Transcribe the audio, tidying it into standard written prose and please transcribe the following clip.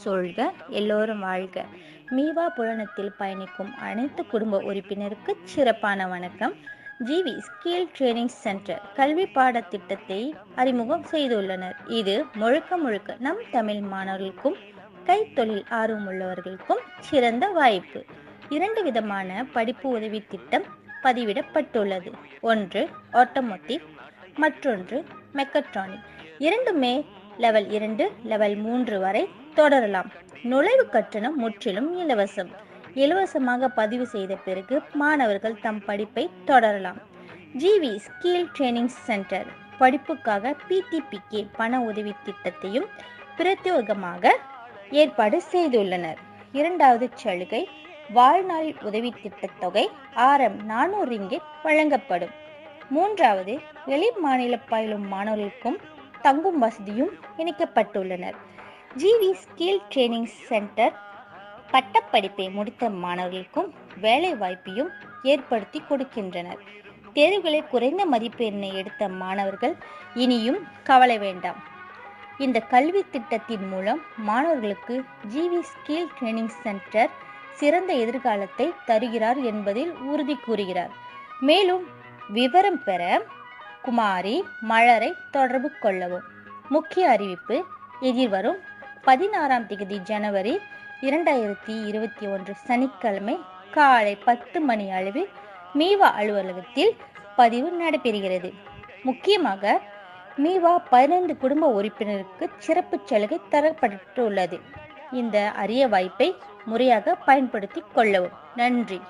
சொல்க, எல்லோரும் வாழ்க. மீவா புராணத்தில் பயணிக்கும் அனைத்து குடும்ப உறுப்பினருக்கு சிறப்பான வணக்கம். ஜிவி ஸ்கில் ட்ரைனிங் சென்டர் கல்வி பாடத்திட்டத்தை அறிமுகம் செய்துள்ளனர். இது முழுக்க நம் தமிழ் மாணவர்களுக்கும் கைத்தொழில் ஆர்வமுள்ளவர்களுக்கும் சிறந்த வாய்ப்பு. 2 விதமான படிப்பு உதவி திட்டம் பதிவிடப்பட்டுள்ளது. ஒன்று ஆட்டோமோட்டிவ், மற்றொன்று மெக்கட்ரானிக். இரண்டுமே லெவல் 2, லெவல் 3 வரை தொடரலாம். நுழைவு கட்டணம் முற்றிலும் இலவசம். இலவசமாக பதிவு செய்த பிறகு மாணவர்கள் தம் படிப்பை தொடரலாம். ஜிவி ஸ்கில் ட்ரைனிங் சென்டர் படிப்புக்காக PTPK பண உதவி திட்டத்தையும் பிரத்யேகமாக ஏற்பாடு செய்துள்ளனர். 2வது சலுகை, வாழ்நாள் உதவி திட்டத்தொகை RM 400 ரிங்கிட் வழங்கப்படும். 3வது, வெளி மாநில பயிலும் மாணவர்களுக்கும் தங்கும் வசதியும் இணைக்கப்பட்டுள்ளனர். ஜிவி ஸ்கில் ட்ரைனிங் சென்டர் பட்டப்படிப்பை முடித்த மாணவர்களுக்கும் வேலை வாய்ப்பையும் ஏற்படுத்தி கொடுக்கின்றனர். தேர்வுகளில் குறைந்த மதிப்பெண்ணை எடுத்த மாணவர்கள் இனியும் கவலை வேண்டாம். இந்த கல்வி திட்டத்தின் மூலம் மாணவர்களுக்கு ஜிவி ஸ்கில் ட்ரைனிங் சென்டர் சிறந்த எதிர்காலத்தை தருகிறார் என்பதில் உறுதி கூறுகிறார். மேலும் விவரம் பெற குமாரி மலரை தொடர்பு கொள்ளவும். முக்கிய அறிவிப்பு, எதிர்வரும் 16ஆம் தேதி ஜனவரி 2021 சனிக்கிழமை காலை 10 மணி அளவில் மீவா அலுவலகத்தில் பதிவு நடைபெறுகிறது. முக்கியமாக மீவா 15 குடும்ப உறுப்பினருக்கு சிறப்பு சலுகை தரப்பட்டுள்ளது. இந்த அரிய வாய்ப்பை முறையாக பயன்படுத்திக் கொள்ளவும். நன்றி.